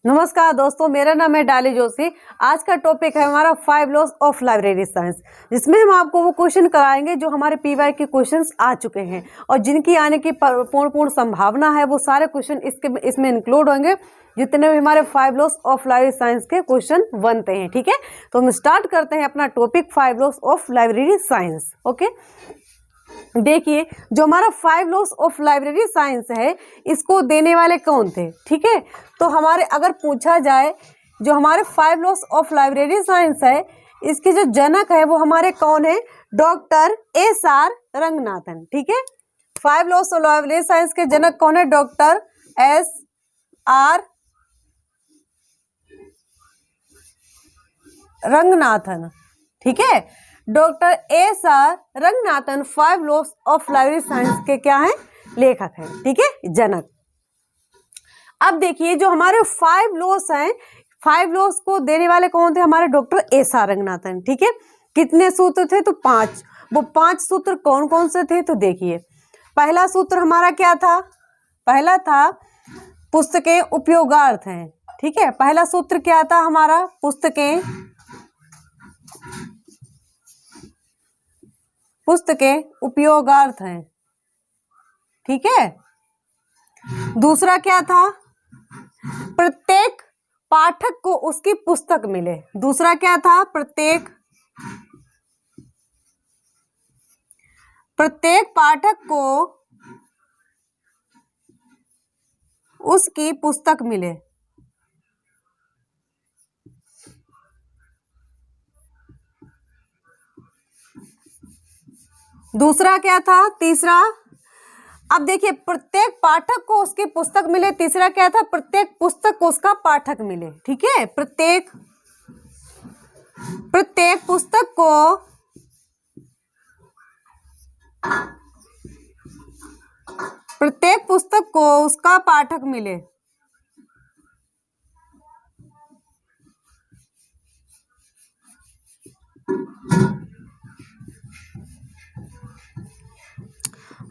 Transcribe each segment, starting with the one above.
नमस्कार दोस्तों, मेरा नाम है डाली जोशी। आज का टॉपिक है हमारा 5 लॉस ऑफ लाइब्रेरी साइंस, जिसमें हम आपको वो क्वेश्चन कराएंगे जो हमारे पीवाई के क्वेश्चंस आ चुके हैं और जिनकी आने की पूर्ण संभावना है। वो सारे क्वेश्चन इसमें इंक्लूड होंगे, जितने भी हमारे 5 लॉस ऑफ लाइब्रेरी साइंस के क्वेश्चन बनते हैं। ठीक है, तो हम स्टार्ट करते हैं अपना topic 5 loss of library science. Okay, देखिए जो हमारा 5 लॉस ऑफ लाइब्रेरी साइंस है, इसको देने वाले कौन थे। ठीक है, तो हमारे अगर पूछा जाए जो हमारे 5 लॉस ऑफ लाइब्रेरी साइंस है, इसके जो जनक है वो हमारे कौन है, डॉक्टर SR रंगनाथन। ठीक है, 5 लॉस ऑफ लाइब्रेरी साइंस के जनक कौन है, डॉक्टर SR रंगनाथन। ठीक है, doctor SR Ranganathan 5 loss of library science के क्या है, लेखक है। ठीक है, जनक। अब देखिए जो हमारे 5 लॉस हैं, 5 लॉस को देने वाले कौन थे, हमारे डॉक्टर SR रंगनाथन। ठीक है, कितने सूत्र थे, तो 5। वो 5 सूत्र कौन कौन से थे, तो देखिए पहला सूत्र हमारा क्या था, पहला था पुस्तकें उपयोगार्थ हैं। ठीक है, पहला सूत्र क्या था हमारा, पुस्तकें उपयोगार्थ हैं। ठीक है, दूसरा क्या था, प्रत्येक पाठक को उसकी पुस्तक मिले। दूसरा क्या था, प्रत्येक पाठक को उसकी पुस्तक मिले। दूसरा क्या था, तीसरा, अब देखिए प्रत्येक पाठक को उसकी पुस्तक मिले। तीसरा क्या था, प्रत्येक पुस्तक को उसका पाठक मिले। ठीक है, प्रत्येक पुस्तक को उसका पाठक मिले।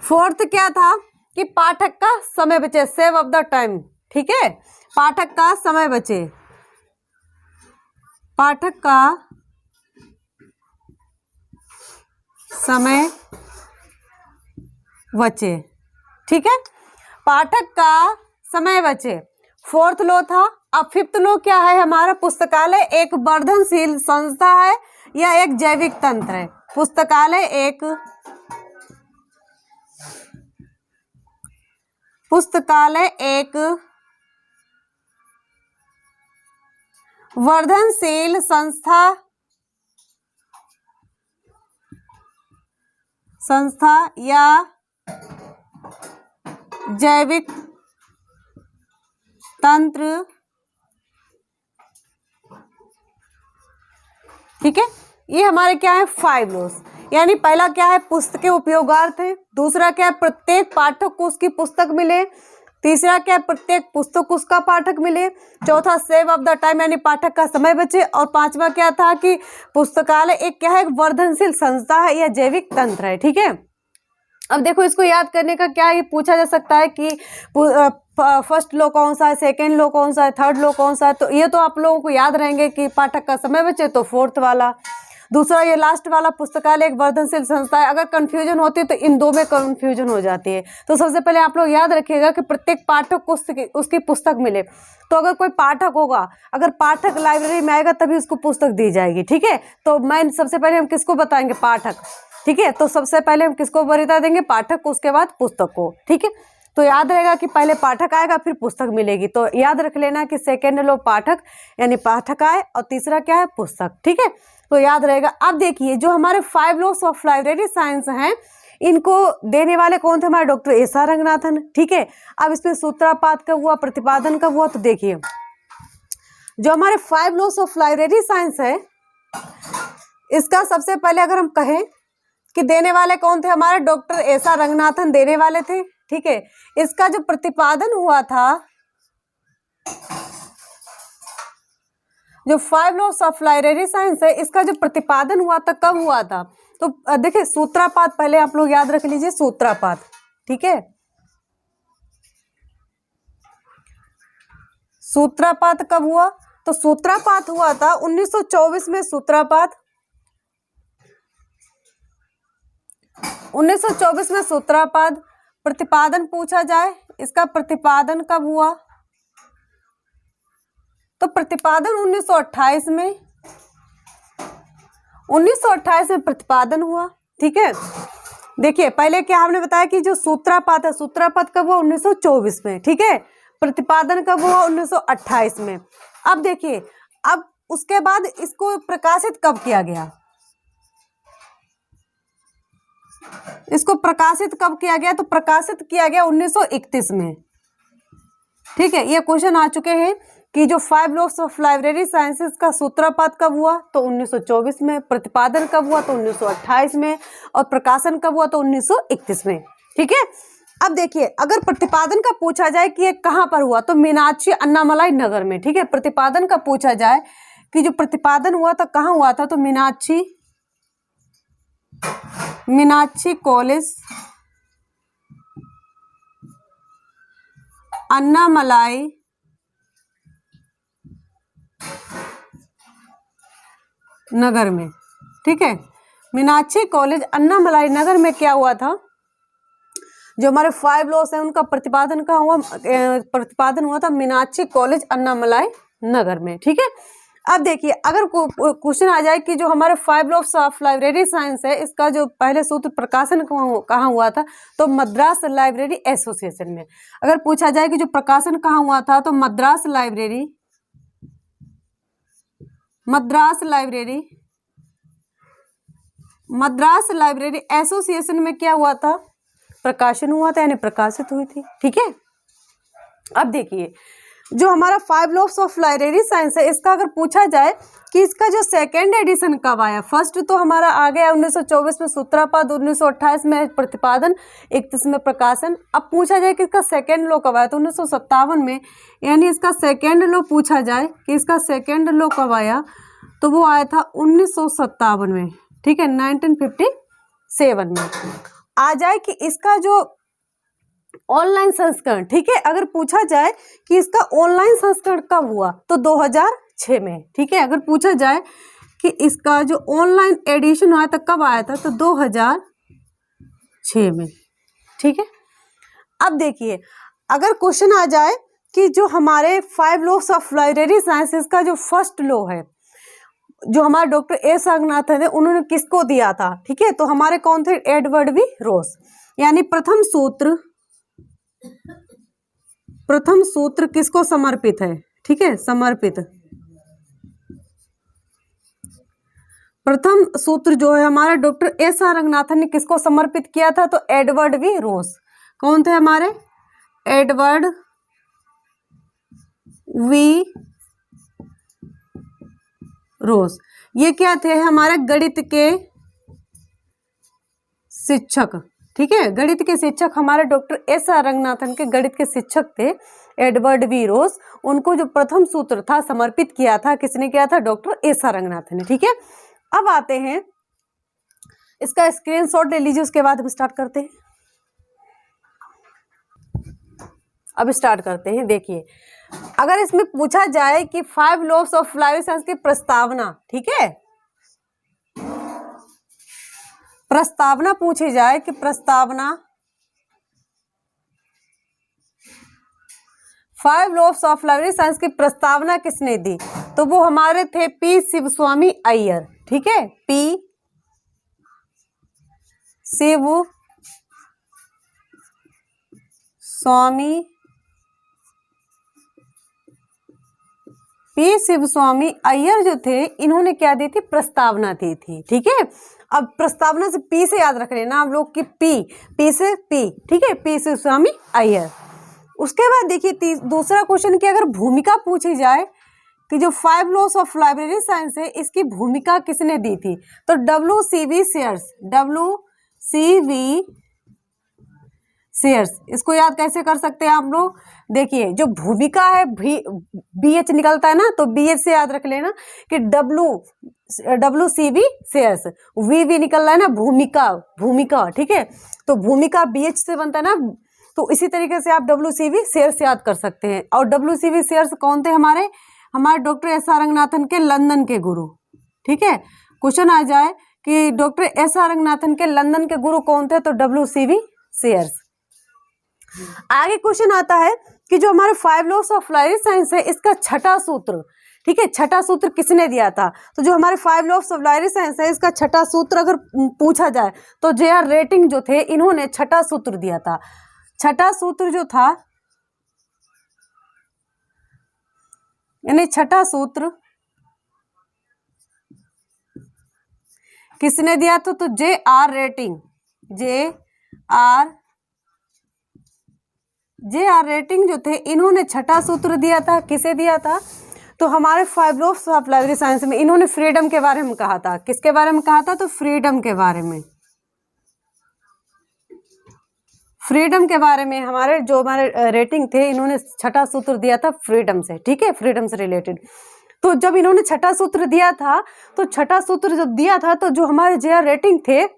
फोर्थ क्या था कि पाठक का समय बचे, सेव ऑफ द टाइम। ठीक है, पाठक का समय बचे, पाठक का समय बचे। ठीक है, पाठक का समय बचे, फोर्थ लॉ था। अब फिफ्थ लॉ क्या है हमारा, पुस्तकालय एक वर्धनशील संस्था है या एक जैविक तंत्र है। पुस्तकालय एक वर्धनशील संस्था या जैविक तंत्र। ठीक है, ये हमारे क्या है, 5 लॉस। यानी पहला क्या है, पुस्तकें उपयोगार्थ है। दूसरा क्या है, प्रत्येक पाठक को उसकी पुस्तक मिले। तीसरा क्या है, प्रत्येक पुस्तक को उसका पाठक मिले। चौथा, सेव ऑफ द टाइम, यानी पाठक का समय बचे। और पांचवा क्या था कि पुस्तकालय एक क्या है, वर्धनशील संस्था है या जैविक तंत्र है। ठीक है, अब देखो इसको याद करने का क्या, ये पूछा जा सकता है कि फर्स्ट लॉ कौन सा है, सेकेंड लॉ कौन सा है, थर्ड लॉ कौन सा है। तो ये तो आप लोगों को याद रहेंगे कि पाठक का समय बचे तो फोर्थ वाला। दूसरा ये लास्ट वाला, पुस्तकालय एक वर्धनशील संस्था है। अगर कंफ्यूजन होती है तो इन दो में कंफ्यूजन हो जाती है। तो सबसे पहले आप लोग याद रखिएगा कि प्रत्येक पाठक को उसकी पुस्तक मिले। तो अगर कोई पाठक होगा, अगर पाठक लाइब्रेरी में आएगा तभी उसको पुस्तक दी जाएगी। ठीक है, तो मैं सबसे पहले हम किसको बताएंगे, पाठक। ठीक है, तो सबसे पहले हम किसको वरीयता देंगे, पाठक को, उसके बाद पुस्तक को। ठीक है, तो याद रहेगा कि पहले पाठक आएगा फिर पुस्तक मिलेगी। तो याद रख लेना कि सेकेंड लो पाठक, यानी पाठक आए, और तीसरा क्या है, पुस्तक। ठीक है, तो याद रहेगा। अब देखिए जो हमारे 5 लॉस ऑफ लाइब्रेरी साइंस हैं, इनको देने वाले कौन थे, हमारे डॉक्टर SR रंगनाथन। ठीक है, अब इसमें सूत्रपात कब हुआ, प्रतिपादन कब हुआ, तो देखिए जो हमारे 5 लॉस ऑफ लाइब्रेरी साइंस है, इसका सबसे पहले अगर हम कहें कि देने वाले कौन थे, हमारे डॉक्टर SR रंगनाथन देने वाले थे। ठीक है, इसका जो प्रतिपादन हुआ था, जो 5 लॉस ऑफ लाइब्रेरी साइंस है, इसका जो प्रतिपादन हुआ था, कब हुआ था, तो देखिए सूत्रापात पहले आप लोग याद रख लीजिए, सूत्रापात। ठीक है, सूत्रपात कब हुआ? तो सूत्रपात हुआ था 1924 में। सूत्रपात 1924 में सूत्रपात। प्रतिपादन पूछा जाए, इसका प्रतिपादन कब हुआ? तो प्रतिपादन 1928 में। 1928 में प्रतिपादन हुआ। ठीक है, देखिए पहले क्या हमने बताया कि जो सूत्रपात है, सूत्रपात कब हुआ? 1924 में। ठीक है, प्रतिपादन कब हुआ? 1928 में। अब देखिए, अब उसके बाद इसको प्रकाशित कब किया गया? इसको प्रकाशित कब किया गया? तो प्रकाशित किया गया 1931 में। ठीक है, ये क्वेश्चन आ चुके हैं कि जो 5 लॉस ऑफ लाइब्रेरी साइंसेस का सूत्रपात कब हुआ? तो 1924 में। प्रतिपादन कब हुआ? तो 1928 में। और प्रकाशन कब हुआ? तो 1931 में। ठीक है, अब देखिए अगर प्रतिपादन का पूछा जाए कि ये कहाँ पर हुआ, तो मीनाक्षी अन्नामलाई नगर में। ठीक है, प्रतिपादन का पूछा जाए कि जो प्रतिपादन हुआ था कहाँ हुआ था, तो मीनाक्षी कॉलेज अन्नामलाई नगर में। ठीक है, मीनाक्षी कॉलेज अन्नामलाई नगर में क्या हुआ था? जो हमारे 5 लॉस है उनका प्रतिपादन का हुआ, प्रतिपादन हुआ था मीनाक्षी कॉलेज अन्नामलाई नगर में। ठीक है, अब देखिए अगर क्वेश्चन आ जाए कि जो हमारे 5 लॉस ऑफ लाइब्रेरी साइंस है, इसका जो पहले सूत्र प्रकाशन कहाँ हुआ था, तो मद्रास लाइब्रेरी एसोसिएशन में। अगर पूछा जाए कि जो प्रकाशन कहाँ हुआ था, तो मद्रास लाइब्रेरी एसोसिएशन में क्या हुआ था? प्रकाशन हुआ था, यानी प्रकाशित हुई थी। ठीक है, अब देखिए जो हमारा 5 लॉस ऑफ लाइब्रेरी साइंस है, इसका अगर पूछा जाए कि इसका जो सेकेंड एडिशन कब आया, फर्स्ट तो हमारा आ गया 1924 में सूत्रपात, 1928 में प्रतिपादन, 31 में प्रकाशन। अब पूछा जाए कि इसका सेकेंड लॉ कब आया, तो 1957 में। यानी इसका सेकेंड लॉ पूछा जाए कि इसका सेकेंड लॉ कब आया, तो वो आया था 1957 में। ठीक है, 1957 में। आ जाए कि इसका जो ऑनलाइन संस्करण, ठीक है, अगर पूछा जाए कि इसका ऑनलाइन संस्करण कब हुआ, तो 2006 में। ठीक है, अगर पूछा जाए कि इसका जो ऑनलाइन एडिशन आया था कब आया था, तो 2006 में। ठीक है, अब देखिए अगर क्वेश्चन आ जाए कि जो हमारे 5 लॉस ऑफ लाइब्रेरी साइंसेस का जो फर्स्ट लॉ है, जो हमारे डॉक्टर एस रंगनाथन है, उन्होंने किसको दिया था? ठीक है, तो हमारे कौन थे? एडवर्ड वी रोस। यानी प्रथम सूत्र किसको समर्पित है? ठीक है, समर्पित। प्रथम सूत्र जो है हमारे डॉक्टर एस आर रंगनाथन ने किसको समर्पित किया था? तो एडवर्ड वी रोस। कौन थे हमारे? एडवर्ड वी रोस। ये क्या थे? हमारे गणित के शिक्षक। ठीक है, गणित के शिक्षक हमारे डॉक्टर एस आर रंगनाथन के गणित के शिक्षक थे एडवर्ड वी रोस। उनको जो प्रथम सूत्र था समर्पित किया था, किसने किया था? डॉक्टर एस आर रंगनाथन ने। ठीक है, अब आते हैं, इसका स्क्रीनशॉट ले लीजिए, उसके बाद हम स्टार्ट करते हैं। अब स्टार्ट करते हैं। देखिए अगर इसमें पूछा जाए कि 5 लॉस ऑफ लाइब्रेरी साइंस की प्रस्तावना, ठीक है, प्रस्तावना पूछी जाए कि प्रस्तावना 5 लॉस ऑफ लाइब्रेरी साइंस की प्रस्तावना किसने दी, तो वो हमारे थे पी शिवस्वामी अय्यर। ठीक है, पी शिवस्वामी अय्यर जो थे, इन्होंने क्या दी थी? प्रस्तावना दी थी। ठीक है, अब प्रस्तावना से पी से याद रख लेना आप लोग कि पी से पी। ठीक है, पी शिवस्वामी अय्यर। उसके बाद देखिए दूसरा क्वेश्चन की अगर भूमिका पूछी जाए कि जो 5 लॉस ऑफ लाइब्रेरी साइंस है, इसकी भूमिका किसने दी थी, तो WCV शेयर्स। इसको याद कैसे कर सकते हैं आप लोग? देखिए जो भूमिका है, BH निकलता है ना, तो BH से याद रख लेना कि WCV शेयर्स। VV निकल रहा है ना, भूमिका। ठीक है, तो भूमिका BH से बनता है ना, तो इसी तरीके से आप WCV शेयर्स याद कर सकते हैं। और WCV शेयर्स कौन थे हमारे डॉक्टर S.R. रंगनाथन के लंदन के गुरु। ठीक है, क्वेश्चन आ जाए कि डॉक्टर S.R. रंगनाथन के लंदन के गुरु कौन थे, तो WCV शेयर्स। आगे क्वेश्चन आता है कि जो हमारे 5 लॉस ऑफ लाइफ साइंस है इसका छठा सूत्र, ठीक है, छठा सूत्र किसने दिया था? तो जो हमारे 5 लॉस ऑफ लाइफ साइंस है इसका छठा सूत्र अगर पूछा जाए तो J.R. रेटिंग जो थे इन्होंने छठा सूत्र दिया था। छठा सूत्र जो था यानी छठा सूत्र किसने दिया था? तो J.R. Rating, J.R. रेटिंग जो थे इन्होंने छठा सूत्र दिया था। किसे दिया था? तो हमारे 5 लॉस ऑफ लाइफ साइंस में इन्होंने फ्रीडम के बारे में कहा था। किसके बारे में कहा था? तो फ्रीडम के बारे में। फ्रीडम के बारे में हमारे जो हमारे रेटिंग थे इन्होंने छठा सूत्र दिया था फ्रीडम से। ठीक है, फ्रीडम से रिलेटेड। तो जब इन्होंने छठा सूत्र दिया था, तो छठा सूत्र जब दिया था तो जो हमारे J.R. रेटिंग थे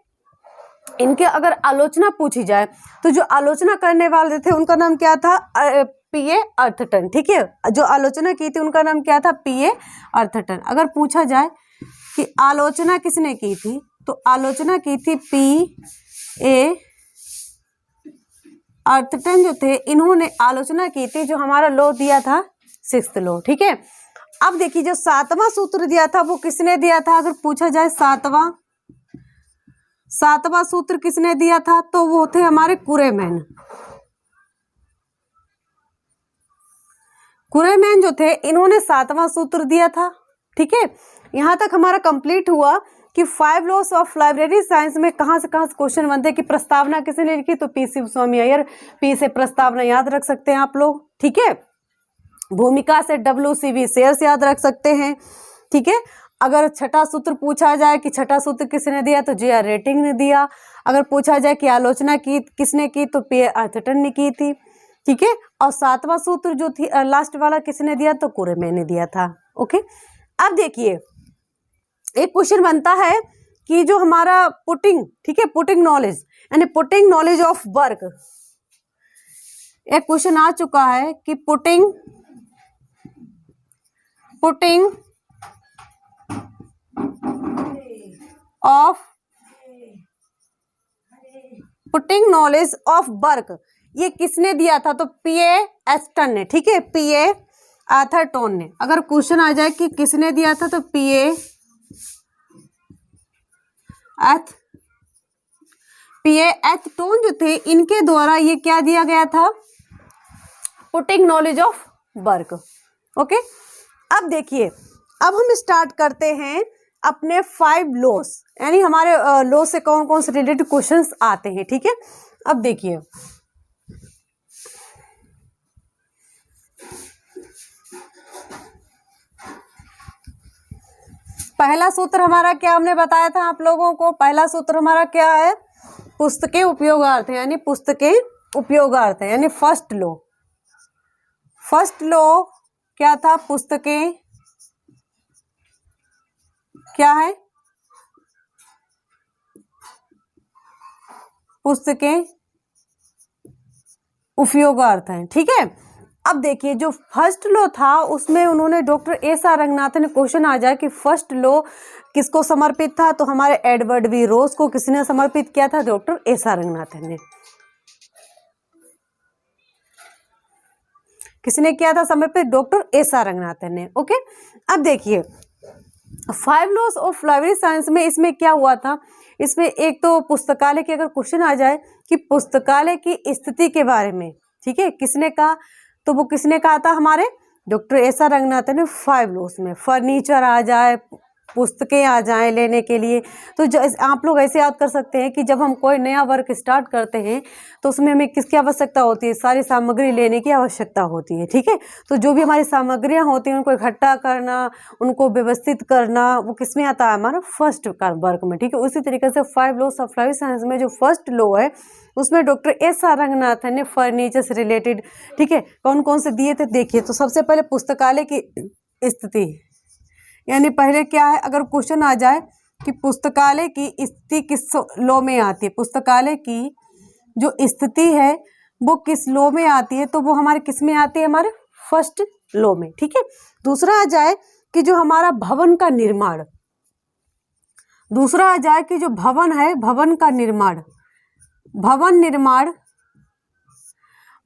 इनके अगर आलोचना पूछी जाए तो जो आलोचना करने वाले थे उनका नाम क्या था? P.A. अर्थटन। ठीक है, जो आलोचना की थी उनका नाम क्या था? P.A. अर्थटन। अगर पूछा जाए कि आलोचना किसने की थी, तो आलोचना की थी P.A. अर्थटन जो थे इन्होंने आलोचना की थी जो हमारा लॉ दिया था 6th लॉ। ठीक है, अब देखिए जो 7वां सूत्र दिया था वो किसने दिया था? अगर पूछा जाए 7वां सूत्र किसने दिया था, तो वो थे हमारे कुरेमैन। कुरेमैन जो थे इन्होंने 7वां सूत्र दिया था। ठीक है, यहां तक हमारा कंप्लीट हुआ कि 5 लॉस ऑफ लाइब्रेरी साइंस में कहां से क्वेश्चन बनते हैं कि प्रस्तावना किसने लिखी, तो P. शिवस्वामी अय्यर। P से प्रस्तावना याद रख सकते हैं आप लोग। ठीक है, भूमिका से WCV शेयर्स याद रख सकते हैं। ठीक है, अगर छठा सूत्र पूछा जाए कि छठा सूत्र किसने दिया, तो J.R. रेटिंग ने दिया। अगर पूछा जाए कि आलोचना की किसने की, तो P.A. अर्थटन ने की थी। ठीक है, और 7वां सूत्र जो थी लास्ट वाला किसने दिया, तो कुरेमैन ने दिया था। ओके, अब देखिए एक क्वेश्चन बनता है कि जो हमारा पुटिंग, ठीक है, पुटिंग नॉलेज यानी पुटिंग नॉलेज ऑफ वर्क, एक क्वेश्चन आ चुका है कि पुटिंग नॉलेज ऑफ वर्क ये किसने दिया था, तो P.A. एस्टन ने। ठीक है, P.A. अर्थटन ने। अगर क्वेश्चन आ जाए कि किसने दिया था, तो P.A. एर्थटन जो थे इनके द्वारा ये क्या दिया गया था, putting knowledge of work. Okay, अब देखिए अब हम स्टार्ट करते हैं अपने 5 लॉस, यानी हमारे लॉ से कौन कौन से रिलेटेड क्वेश्चंस आते हैं। ठीक है, अब देखिए पहला सूत्र हमारा क्या हमने बताया था आप लोगों को? पहला सूत्र हमारा क्या है? पुस्तकें उपयोगार्थ है, यानी पुस्तकें उपयोगार्थ है, यानी फर्स्ट लॉ। फर्स्ट लॉ क्या था? पुस्तकें क्या है? पुस्तकें उपयोगार्थ हैं। ठीक है, अब देखिए जो फर्स्ट लॉ था उसमें उन्होंने डॉक्टर S.R. रंगनाथन ने, क्वेश्चन आ जाए कि फर्स्ट लॉ किसको समर्पित था, तो हमारे एडवर्ड वी रोज को किसने समर्पित किया था? Doctor S.R. रंगनाथन ने। किसने किया था समर्पित? Doctor S.R. रंगनाथन ने। ओके, अब देखिए 5 लॉस ऑफ लाइब्रेरी साइंस में इसमें क्या हुआ था? इसमें एक तो पुस्तकालय की अगर क्वेश्चन आ जाए कि पुस्तकालय की स्थिति के बारे में, ठीक है, किसने कहा, तो वो किसने कहा था? हमारे डॉक्टर S.R. रंगनाथन ने 5 लॉस में। फर्नीचर आ जाए, पुस्तकें आ जाएं लेने के लिए, तो आप लोग ऐसे याद कर सकते हैं कि जब हम कोई नया वर्क स्टार्ट करते हैं तो उसमें हमें किसकी आवश्यकता होती है? सारी सामग्री लेने की आवश्यकता होती है। ठीक है, तो जो भी हमारी सामग्रियां होती हैं उनको इकट्ठा करना, उनको व्यवस्थित करना, वो किस में आता है? हमारा फर्स्ट वर्क में। ठीक है, उसी तरीके से 5 लॉस ऑफ लाइफ साइंस में जो फर्स्ट लॉ है उसमें डॉक्टर S.R. रंगनाथन ने फर्नीचर से रिलेटेड, ठीक है, कौन कौन से दिए थे? देखिए, तो सबसे पहले पुस्तकालय की स्थिति, यानी पहले क्या है, अगर क्वेश्चन आ जाए कि पुस्तकालय की स्थिति किस लॉ में आती है, पुस्तकालय की जो स्थिति है वो किस लॉ में आती है, तो वो हमारे किस में आती है, हमारे फर्स्ट लॉ में। ठीक है, दूसरा आ जाए कि जो हमारा भवन का निर्माण, दूसरा आ जाए कि जो भवन है, भवन का निर्माण, भवन निर्माण,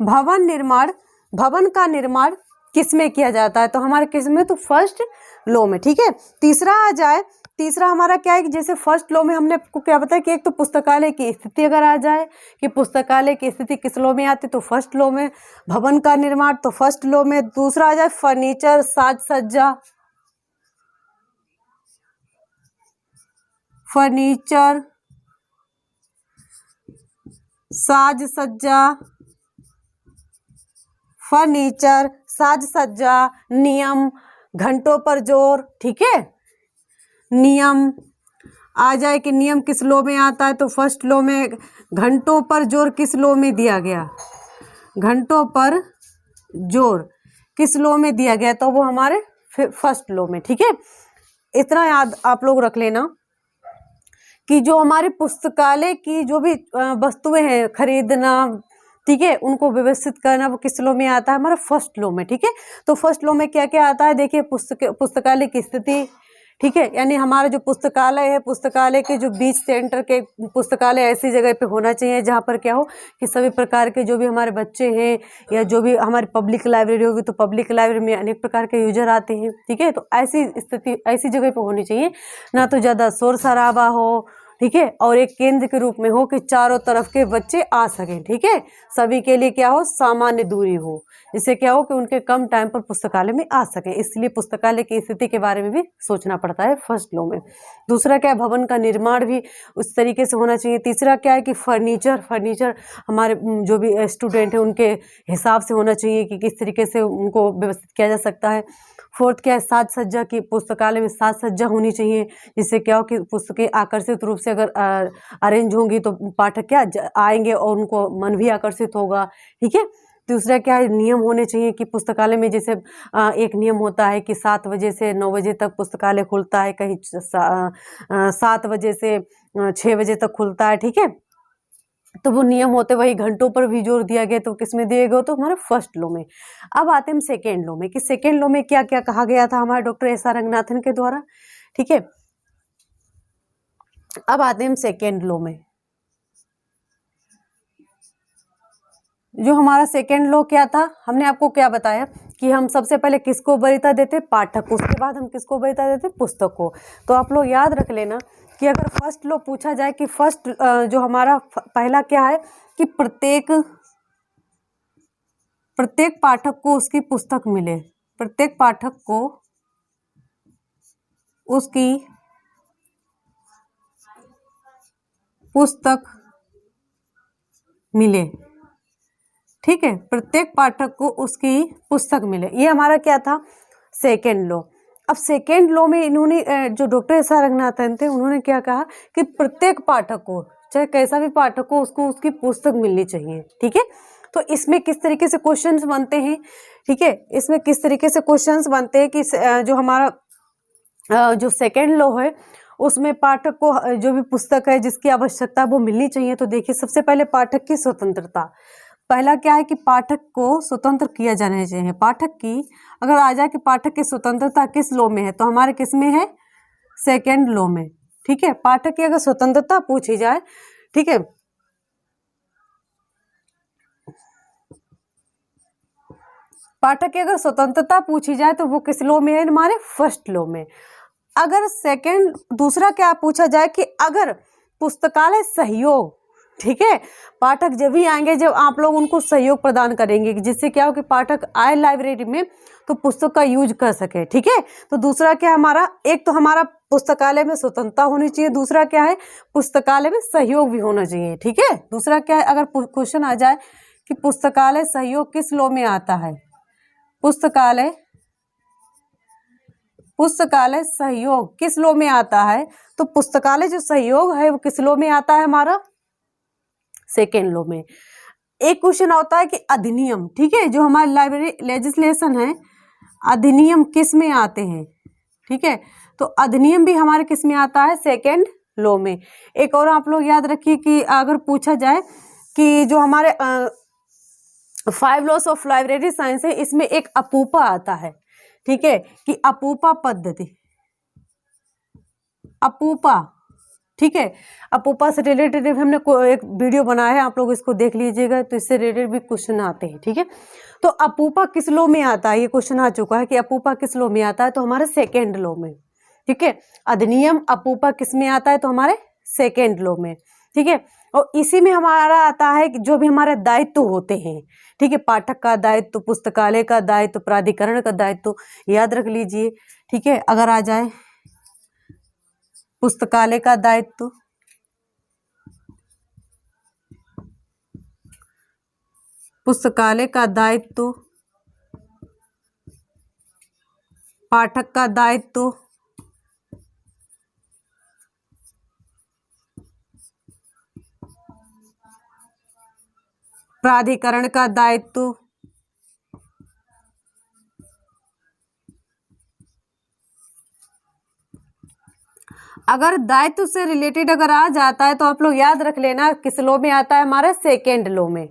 भवन निर्माण, भवन का निर्माण किस में किया जाता है, तो हमारे किस में, तो फर्स्ट लॉ में। ठीक है, तीसरा आ जाए, तीसरा हमारा क्या है कि जैसे फर्स्ट लॉ में हमने आपको क्या बताया कि एक तो पुस्तकालय की स्थिति अगर आ जाए कि पुस्तकालय की स्थिति किस लॉ में आती है, तो फर्स्ट लॉ में, भवन का निर्माण तो फर्स्ट लॉ में। दूसरा आ जाए फर्नीचर, साज सज्जा, फर्नीचर, साज सज्जा, फर्नीचर, साज सज्जा, नियम, घंटों पर जोर। ठीक है, नियम आ जाए कि नियम किस लॉ में आता है, तो फर्स्ट लॉ में। घंटों पर जोर किस लॉ में दिया गया, घंटों पर जोर किस लॉ में दिया गया, तो वो हमारे फर्स्ट लॉ में। ठीक है, इतना याद आप लोग रख लेना कि जो हमारे पुस्तकालय की जो भी वस्तुएं हैं खरीदना, ठीक है, उनको व्यवस्थित करना, वो किस लॉ में आता है, हमारा फर्स्ट लॉ में। ठीक है, तो फर्स्ट लॉ में क्या क्या आता है, देखिए पुस्तकालय की स्थिति, ठीक है, यानी हमारा जो पुस्तकालय है, पुस्तकालय के जो बीच सेंटर के पुस्तकालय ऐसी जगह पे होना चाहिए जहाँ पर क्या हो कि सभी प्रकार के जो भी हमारे बच्चे हैं या जो भी हमारी पब्लिक लाइब्रेरी होगी, तो पब्लिक लाइब्रेरी में अनेक प्रकार के यूजर आते हैं। ठीक है, तो ऐसी स्थिति ऐसी जगह पे होनी चाहिए, ना तो ज़्यादा शोर शराबा हो, ठीक है, और एक केंद्र के रूप में हो कि चारों तरफ के बच्चे आ सकें। ठीक है, सभी के लिए क्या हो, सामान्य दूरी हो, जिससे क्या हो कि उनके कम टाइम पर पुस्तकालय में आ सकें, इसलिए पुस्तकालय की स्थिति के बारे में भी सोचना पड़ता है फर्स्ट लॉ में। दूसरा क्या है, भवन का निर्माण भी उस तरीके से होना चाहिए। तीसरा क्या है कि फर्नीचर, फर्नीचर हमारे जो भी स्टूडेंट हैं उनके हिसाब से होना चाहिए कि किस तरीके से उनको व्यवस्थित किया जा सकता है। फोर्थ क्या है, साज सज्जा की, पुस्तकालय में साज सज्जा होनी चाहिए, जिससे क्या हो कि पुस्तकें आकर्षित रूप से अगर अरेंज होंगी तो पाठक क्या आएंगे और उनको मन भी आकर्षित होगा। ठीक है, दूसरा क्या है, नियम होने चाहिए कि पुस्तकालय में जैसे एक नियम होता है कि 7 बजे से 9 बजे तक पुस्तकालय खुलता है, कहीं 7 बजे से 6 बजे तक खुलता है। ठीक है, तो वो नियम होते, वही घंटों पर भी जोर दिया गया, तो किसमें दिए गए, तो हमारे फर्स्ट लॉ में। अब आते हैं हम सेकेंड लॉ में कि सेकेंड लॉ में क्या क्या कहा गया था हमारे डॉक्टर एस आर रंगनाथन के द्वारा। ठीक है, अब आते हैं हम सेकेंड लॉ में। जो हमारा सेकेंड लॉ क्या था, हमने आपको क्या बताया कि हम सबसे पहले किसको वरीयता देते, पाठक को, उसके बाद हम किसको वरीयता देते, पुस्तक को। तो आप लोग याद रख लेना कि अगर फर्स्ट लॉ पूछा जाए कि फर्स्ट जो हमारा पहला क्या है कि प्रत्येक पाठक को उसकी पुस्तक मिले, प्रत्येक पाठक को उसकी पुस्तक मिले। ठीक है, प्रत्येक पाठक को उसकी पुस्तक मिले, ये हमारा क्या था, सेकेंड लॉ। अब सेकेंड लॉ में इन्होंने जो डॉक्टर एस आर रंगनाथन थे, उन्होंने क्या कहा कि प्रत्येक पाठक को, चाहे कैसा भी पाठक हो, उसको उसकी पुस्तक मिलनी चाहिए। ठीक है, तो इसमें किस तरीके से क्वेश्चंस बनते हैं, ठीक है, इसमें किस तरीके से क्वेश्चंस बनते हैं कि जो हमारा जो सेकेंड लॉ है उसमें पाठक को जो भी पुस्तक है जिसकी आवश्यकता वो मिलनी चाहिए। तो देखिए, सबसे पहले पाठक की स्वतंत्रता, पहला क्या है कि पाठक को स्वतंत्र किया जाना चाहिए। पाठक की अगर आ जाए कि पाठक की स्वतंत्रता किस लॉ में है, तो हमारे किस में है, सेकेंड लॉ में। ठीक है, पाठक की अगर स्वतंत्रता पूछी जाए, ठीक है, पाठक की अगर स्वतंत्रता पूछी जाए तो वो किस लॉ में है, हमारे फर्स्ट लॉ में। अगर सेकेंड दूसरा क्या पूछा जाए कि अगर पुस्तकालय सहयोग, ठीक है, पाठक जब भी आएंगे जब आप लोग उनको सहयोग प्रदान करेंगे, जिससे क्या हो कि पाठक आए लाइब्रेरी में तो पुस्तक का यूज कर सके। ठीक है, तो दूसरा क्या हमारा, एक तो हमारा पुस्तकालय में स्वतंत्रता होनी चाहिए, दूसरा क्या है, पुस्तकालय में सहयोग भी होना चाहिए। ठीक है, दूसरा क्या है, अगर क्वेश्चन आ जाए कि पुस्तकालय सहयोग किस लॉ में आता है, पुस्तकालय सहयोग किस लॉ में आता है, तो पुस्तकालय जो सहयोग है वो किस लॉ में आता है, हमारा सेकेंड लॉ में। एक क्वेश्चन होता है कि अधिनियम, ठीक है, जो हमारी लाइब्रेरी लेजिस्लेशन है, अधिनियम किस में आते हैं। ठीक है, तो अधिनियम भी हमारे किस में आता है, सेकेंड लॉ में। एक और आप लोग याद रखिए कि अगर पूछा जाए कि जो हमारे 5 लॉस ऑफ लाइब्रेरी साइंस है, इसमें एक अपूपा आता है, ठीक है, कि अपूपा पद्धति, अपूपा, ठीक है। अपूपा से रिलेटेड हमने एक वीडियो बनाया है, आप लोग इसको देख लीजिएगा, तो इससे रिलेटेड भी क्वेश्चन आते हैं, ठीक है। तो अपूपा किस लॉ में आता है, ये क्वेश्चन आ चुका है कि अपूपा किस लॉ में आता है, तो हमारे सेकेंड लॉ में, ठीक है। अधिनियम अपूपा किस में आता है, तो हमारे सेकेंड लॉ में, ठीक है। और इसी में हमारा आता है कि जो भी हमारे दायित्व होते हैं, ठीक है, पाठक का दायित्व, पुस्तकालय का दायित्व, प्राधिकरण का दायित्व, याद रख लीजिए, ठीक है। अगर आ जाए पुस्तकालय का दायित्व, पुस्तकालय का दायित्व, पाठक का दायित्व, प्राधिकरण का दायित्व, अगर दायित्व से रिलेटेड अगर आ जाता है तो आप लोग याद रख लेना किस लॉ में आता है, हमारे सेकेंड लॉ में,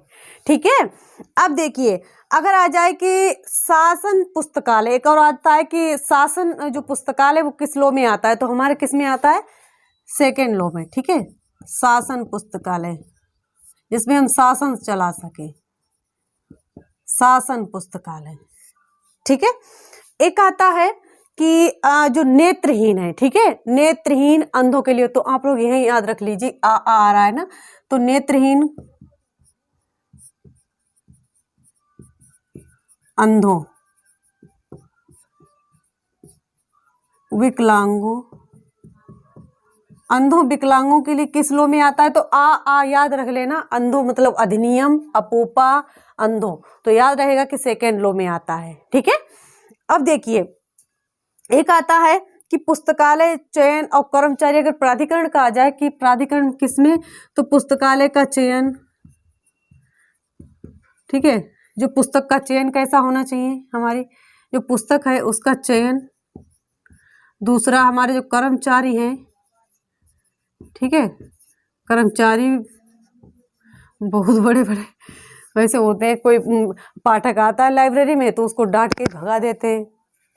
ठीक है। अब देखिए, अगर आ जाए कि शासन पुस्तकालय, एक और आता है कि शासन जो पुस्तकालय वो किस लॉ में आता है, तो हमारे किस में आता है, सेकेंड लॉ में, ठीक है। शासन पुस्तकालय, जिसमें हम शासन चला सके, शासन पुस्तकालय, ठीक है। एक आता है कि जो नेत्रहीन है, ठीक है, नेत्रहीन अंधों के लिए, तो आप लोग यही याद रख लीजिए, आ रहा है ना, तो नेत्रहीन अंधों, विकलांगों, अंधों विकलांगों के लिए किस लॉ में आता है, तो आ याद रख लेना, अंधों मतलब अधिनियम अपूपा अंधों, तो याद रहेगा कि सेकेंड लॉ में आता है, ठीक है। अब देखिए, एक आता है कि पुस्तकालय चयन और कर्मचारी, अगर प्राधिकरण का आ जाए कि प्राधिकरण किसमें, तो पुस्तकालय का चयन, ठीक है, जो पुस्तक का चयन कैसा होना चाहिए, हमारी जो पुस्तक है उसका चयन, दूसरा हमारे जो कर्मचारी हैं, ठीक है, कर्मचारी बहुत बड़े बड़े वैसे होते हैं, कोई पाठक आता है लाइब्रेरी में तो उसको डांट के भगा देते हैं,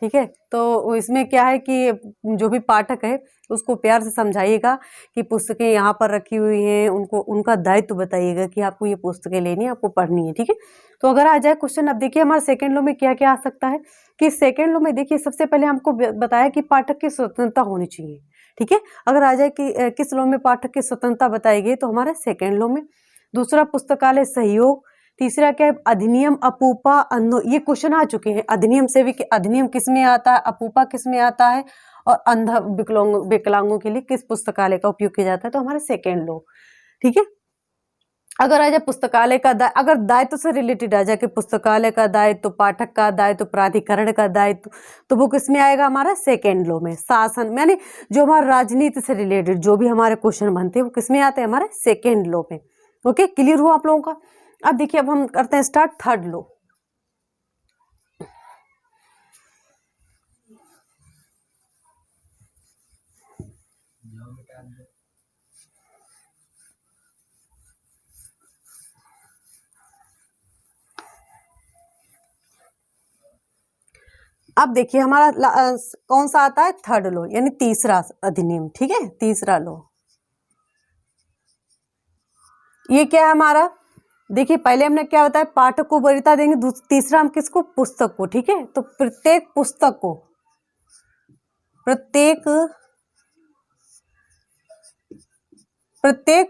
ठीक है। तो इसमें क्या है कि जो भी पाठक है उसको प्यार से समझाइएगा कि पुस्तकें यहाँ पर रखी हुई हैं, उनको उनका दायित्व बताइएगा कि आपको ये पुस्तकें लेनी है, आपको पढ़नी है, ठीक है। तो अगर आ जाए क्वेश्चन, अब देखिए हमारे सेकेंड लॉ में क्या क्या आ सकता है, कि सेकेंड लॉ में देखिए सबसे पहले हमको बताया कि पाठक की स्वतंत्रता होनी चाहिए, ठीक है। अगर आ जाए कि किस लॉ में पाठक की स्वतंत्रता बताई गई, तो हमारे सेकेंड लॉ में। दूसरा पुस्तकालय सहयोग, तीसरा क्या है, अधिनियम अपूपा अंधों, ये क्वेश्चन आ चुके हैं, अधिनियम से भी, अधिनियम किस में आता है, अपूपा किस में आता है, और अंधा विकलांगों के लिए किस पुस्तकालय का उपयोग किया जाता है, तो हमारे सेकेंड लॉ, ठीक है। अगर आ जाए पुस्तकालय का अगर दायित्व से रिलेटेड आ जाए कि पुस्तकालय का दायित्व, पाठक का दायित्व, प्राधिकरण का दायित्व, तो वो किस में आएगा, हमारा सेकेंड लॉ में। शासन यानी जो हमारा राजनीति से रिलेटेड जो भी हमारे क्वेश्चन बनते हैं वो किस में आते हैं, हमारे सेकेंड लॉ में। ओके, क्लियर हुआ आप लोगों का। अब देखिए, अब हम करते हैं स्टार्ट थर्ड लॉ। अब देखिए हमारा कौन सा आता है, थर्ड लॉ, यानी तीसरा अधिनियम, ठीक है, तीसरा लॉ। ये क्या है हमारा, देखिए पहले हमने क्या बताया, पाठक को वरीयता देंगे, तीसरा हम किसको, पुस्तक को, ठीक है। तो प्रत्येक पुस्तक को, प्रत्येक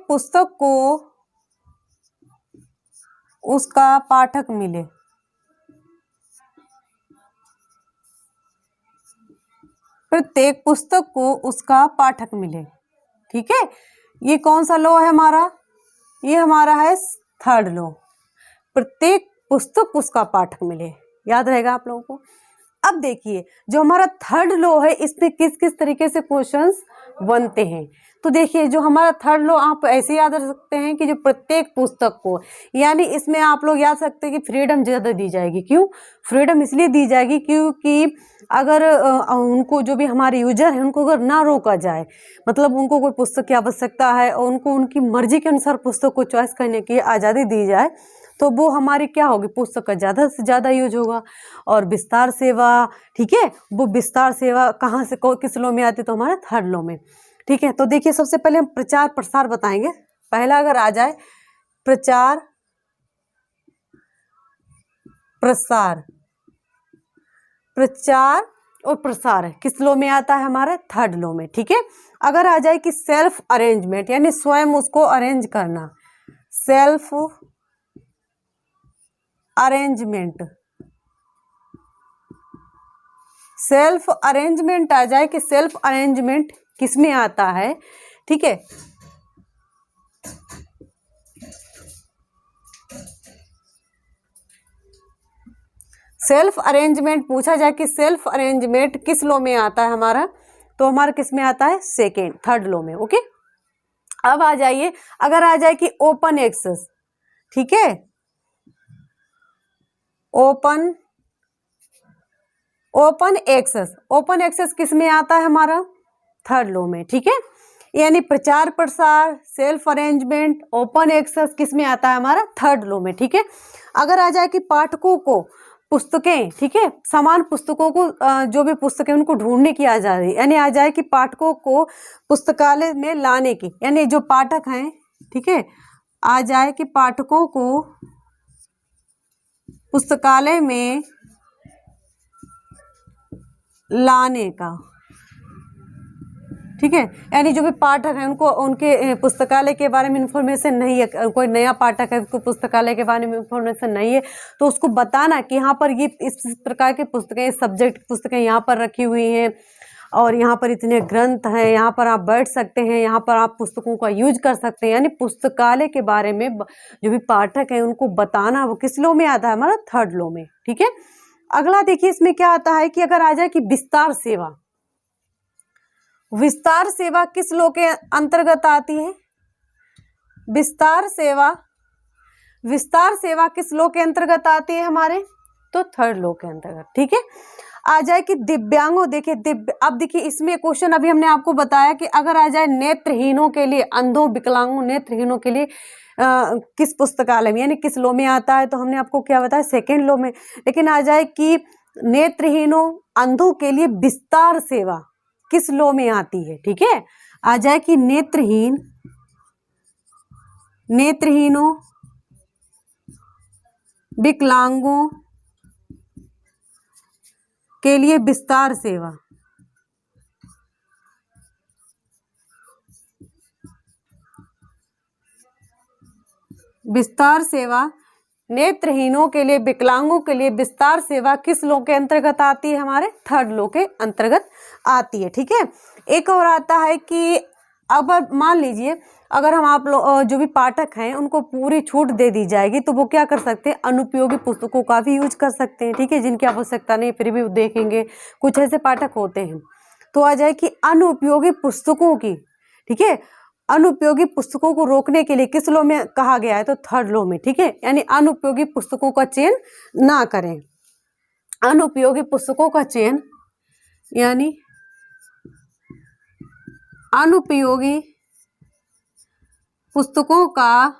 पुस्तक को उसका पाठक मिले, प्रत्येक पुस्तक को उसका पाठक मिले, ठीक है। ये कौन सा लॉ है हमारा, ये हमारा है थर्ड लॉ, प्रत्येक पुस्तक उसका पाठक मिले, याद रहेगा आप लोगों को। अब देखिए जो हमारा थर्ड लॉ है, इसमें किस किस तरीके से क्वेश्चंस बनते हैं, तो देखिए जो हमारा थर्ड लॉ आप ऐसे याद रख सकते हैं कि जो प्रत्येक पुस्तक को, यानी इसमें आप लोग याद सकते हैं कि फ्रीडम ज़्यादा दी जाएगी। क्यों फ्रीडम इसलिए दी जाएगी, क्योंकि अगर उनको जो भी हमारे यूजर हैं उनको अगर ना रोका जाए, मतलब उनको कोई पुस्तक की आवश्यकता है और उनको उनकी मर्जी के अनुसार पुस्तक को चॉइस करने की आज़ादी दी जाए, तो वो हमारी क्या होगी, पुस्तक का ज़्यादा से ज़्यादा यूज होगा। और विस्तार सेवा, ठीक है, वो विस्तार सेवा कहाँ से किस लॉ में आती है, तो हमारा थर्ड लॉ में। ठीक है, तो देखिए सबसे पहले हम प्रचार प्रसार बताएंगे। पहला अगर आ जाए प्रचार प्रसार, प्रचार और प्रसार है किस लॉ में आता है, हमारे थर्ड लॉ में। ठीक है, अगर आ जाए कि सेल्फ अरेंजमेंट, यानी स्वयं उसको अरेंज करना, सेल्फ अरेंजमेंट, सेल्फ अरेंजमेंट आ जाए कि सेल्फ अरेंजमेंट किस में आता है। ठीक है, सेल्फ अरेंजमेंट पूछा जाए कि सेल्फ अरेंजमेंट किस लॉ में आता है हमारा, तो हमारा किस में आता है, थर्ड लॉ में। ओके, अब आ जाइए, अगर आ जाए कि ओपन एक्सेस, ठीक है, ओपन एक्सेस, ओपन एक्सेस किस में आता है हमारा, थर्ड लॉ में। ठीक है, यानी प्रचार प्रसार, सेल्फ अरेंजमेंट, ओपन एक्सेस किस में आता है हमारा, थर्ड लॉ में। ठीक है, अगर आ जाए कि पाठकों को पुस्तकें, ठीक है, समान पुस्तकों को जो भी पुस्तकें उनको ढूंढने की आ जा रही, यानी आ जाए कि पाठकों को पुस्तकालय में लाने की, यानी जो पाठक हैं, ठीक है, आ जाए कि पाठकों को पुस्तकालय में लाने का। ठीक है, यानी जो भी पाठक हैं उनको उनके पुस्तकालय के बारे में इंफॉर्मेशन नहीं है, कोई नया पाठक है उसको पुस्तकालय के बारे में इंफॉर्मेशन नहीं है, तो उसको बताना कि यहाँ पर ये इस प्रकार की पुस्तकें, सब्जेक्ट पुस्तकें यहाँ पर रखी हुई हैं और यहाँ पर इतने ग्रंथ हैं, यहाँ पर आप बैठ सकते हैं, यहाँ पर आप पुस्तकों का यूज कर सकते हैं, यानी पुस्तकालय के बारे में जो भी पाठक हैं उनको बताना, वो किस लॉ में आता है, हमारा थर्ड लॉ में। ठीक है, अगला देखिए इसमें क्या आता है कि अगर आ जाए कि विस्तार सेवा, विस्तार सेवा किस लॉ के अंतर्गत आती है, विस्तार सेवा, विस्तार सेवा किस लॉ के अंतर्गत आती है हमारे, तो थर्ड लॉ के अंतर्गत। ठीक है, आ जाए कि दिव्यांगों, देखिए अब देखिए इसमें क्वेश्चन अभी हमने आपको बताया कि अगर आ जाए नेत्रहीनों के लिए, अंधों विकलांगों नेत्रहीनों के लिए किस पुस्तकालय में, यानी किस लॉ में आता है, तो हमने आपको क्या बताया, सेकेंड लॉ में। लेकिन आ जाए कि नेत्रहीनों अंधों के लिए विस्तार सेवा किस लॉ में आती है। ठीक है, आ जाए कि नेत्रहीनों विकलांगों के लिए विस्तार सेवा, विस्तार सेवा, नेत्रहीनों के लिए, विकलांगों के लिए विस्तार सेवा किस लॉ के अंतर्गत आती है, हमारे थर्ड लॉ के अंतर्गत आती है। ठीक है, एक और आता है कि अब मान लीजिए अगर हम आप लोग जो भी पाठक हैं उनको पूरी छूट दे दी जाएगी, तो वो क्या कर सकते हैं, अनुपयोगी पुस्तकों का भी यूज कर सकते हैं। ठीक है, जिनकी आवश्यकता नहीं फिर भी देखेंगे, कुछ ऐसे पाठक होते हैं। तो आ जाए कि अनुपयोगी पुस्तकों की, ठीक है, अनुपयोगी पुस्तकों को रोकने के लिए किस लॉ में कहा गया है, तो थर्ड लॉ में। ठीक है, यानी अनुपयोगी पुस्तकों का चयन ना करें, अनुपयोगी पुस्तकों का चयन, यानी अनुपयोगी पुस्तकों का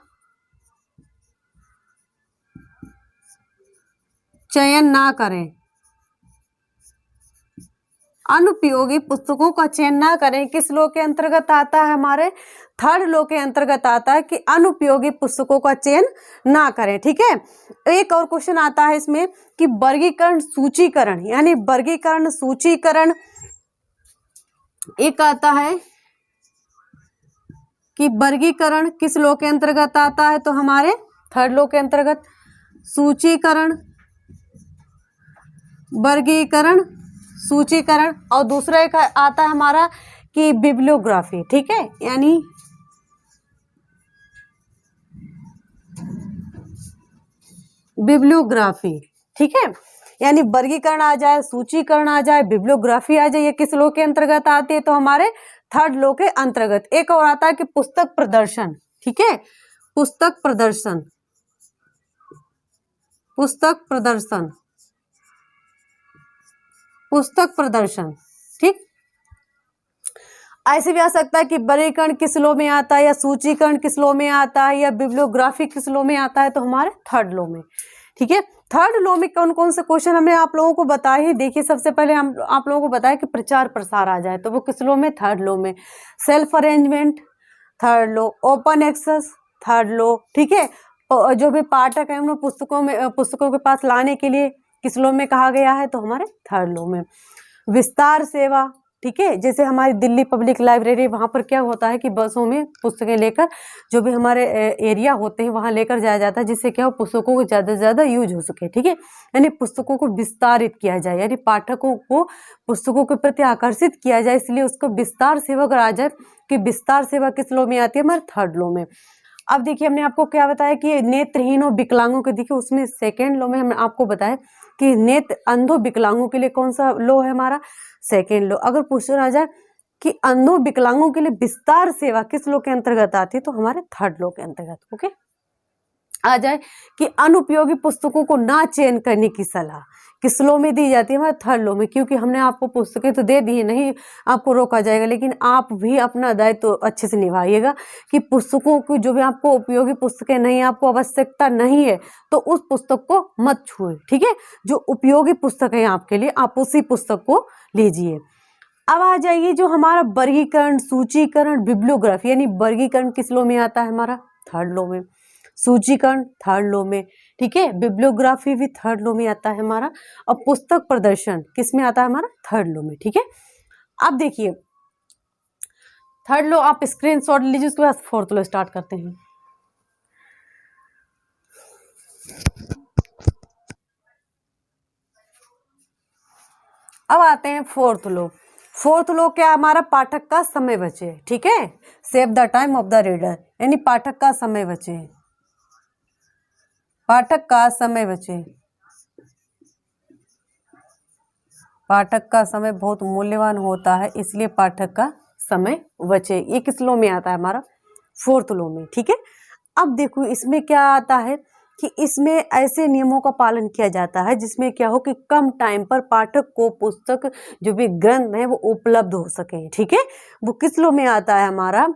चयन ना करें, अनुपयोगी पुस्तकों का चयन ना करें किस लॉ के अंतर्गत आता है, हमारे थर्ड लॉ के अंतर्गत आता है कि अनुपयोगी पुस्तकों का चयन ना करें। ठीक है, एक और क्वेश्चन आता है इसमें कि वर्गीकरण सूचीकरण, यानी वर्गीकरण सूचीकरण, एक आता है कि वर्गीकरण किस लॉ के अंतर्गत आता है, तो हमारे थर्ड लॉ के अंतर्गत, सूचीकरण, वर्गीकरण सूचीकरण। और दूसरा एक आता है हमारा कि बिब्लियोग्राफी। ठीक है, यानी बिब्लियोग्राफी। ठीक है, यानी वर्गीकरण आ जाए, सूचीकरण आ जाए, बिब्लियोग्राफी आ जाए, ये किस लॉ के अंतर्गत आती है, तो हमारे थर्ड लॉ के अंतर्गत। एक और आता है कि पुस्तक प्रदर्शन। ठीक है, पुस्तक प्रदर्शन, पुस्तक प्रदर्शन, पुस्तक प्रदर्शन। ठीक, ऐसे भी आ सकता है कि वर्गीकरण किस लो में आता है, या सूचीकरण किस लो में आता है, या बिब्लियोग्राफी किस लो में आता है, तो हमारे थर्ड लो में। ठीक है, थर्ड लो में कौन कौन से क्वेश्चन हमने आप लोगों को बताए ही। देखिए, सबसे पहले हम आप लोगों को बताया कि प्रचार प्रसार आ जाए तो वो किस लो में, थर्ड लो में। सेल्फ अरेंजमेंट थर्ड लो, ओपन एक्सेस थर्ड लो। ठीक है, और जो भी पाठक है उन्हें पुस्तकों के पास लाने के लिए किस लो में कहा गया है, तो हमारे थर्ड लो में। विस्तार सेवा, ठीक है, जैसे हमारी दिल्ली पब्लिक लाइब्रेरी, वहाँ पर क्या होता है कि बसों में पुस्तकें लेकर जो भी हमारे एरिया होते हैं वहाँ लेकर जाया जाता है, जिससे क्या हो, पुस्तकों को ज़्यादा से ज़्यादा यूज हो सके। ठीक है, यानी पुस्तकों को विस्तारित किया जाए, यानी पाठकों को पुस्तकों के प्रति आकर्षित किया जाए, इसलिए उसको विस्तार सेवा अगर आ जाए कि विस्तार सेवा किस लो में आती है, हमारे थर्ड लो में। अब देखिए, हमने आपको क्या बताया कि नेत्रहीन और विकलांगों के, देखिए उसमें सेकेंड लो में हमने आपको बताया कि नेत्र अंधों विकलांगों के लिए कौन सा लो है, हमारा सेकेंड लो। अगर क्वेश्चन आ जाए कि अंधों विकलांगों के लिए विस्तार सेवा किस लो के अंतर्गत आती है, तो हमारे थर्ड लो के अंतर्गत। ओके, आ जाए कि अनुपयोगी पुस्तकों को ना चयन करने की सलाह किस लो में दी जाती है, हमारे थर्ड लो में। क्योंकि हमने आपको पुस्तकें तो दे दी है, नहीं आपको रोका जाएगा, लेकिन आप भी अपना दायित्व तो अच्छे से निभाइएगा कि पुस्तकों की जो भी आपको उपयोगी पुस्तकें नहीं, आपको आवश्यकता नहीं है, तो उस पुस्तक को मत छुए। ठीक है, जो उपयोगी पुस्तक है आपके लिए, आप उसी पुस्तक को लीजिए। अब आ जाइए जो हमारा वर्गीकरण, सूचीकरण, बिब्लियोग्राफी, यानी वर्गीकरण किस लो में आता है, हमारा थर्ड लो में। सूचीकरण थर्ड लो में। ठीक है, बिब्लियोग्राफी भी थर्ड लो में आता है हमारा। और पुस्तक प्रदर्शन किस में आता है, हमारा थर्ड लो में। ठीक है, अब देखिए थर्ड लो आप स्क्रीनशॉट लीजिए, उसके बाद फोर्थ लो स्टार्ट करते हैं। अब आते हैं फोर्थ लो। फोर्थ लो क्या, हमारा पाठक का समय बचे। ठीक है, save the time of the reader, यानी पाठक का समय बचे, पाठक का समय बचे। पाठक का समय बहुत मूल्यवान होता है, इसलिए पाठक का समय बचे। ये किस लो में आता है, हमारा फोर्थ लो में। ठीक है, अब देखो इसमें क्या आता है कि इसमें ऐसे नियमों का पालन किया जाता है जिसमें क्या हो कि कम टाइम पर पाठक को पुस्तक जो भी ग्रंथ है वो उपलब्ध हो सके। ठीक है, वो किस लो में आता है, हमारा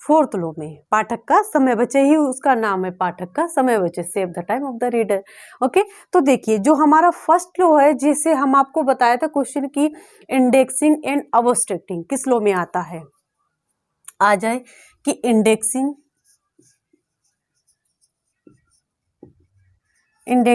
फोर्थ लो में। पाठक का समय बचे ही उसका नाम है, पाठक का समय बचे, save the time of the reader. Okay, तो देखिए जो हमारा फर्स्ट लो है, जिसे हम आपको बताया था क्वेश्चन की, इंडेक्सिंग एंड अब्स्ट्रैक्टिंग किस लो में आता है। आ जाए कि इंडेक्सिंग एंड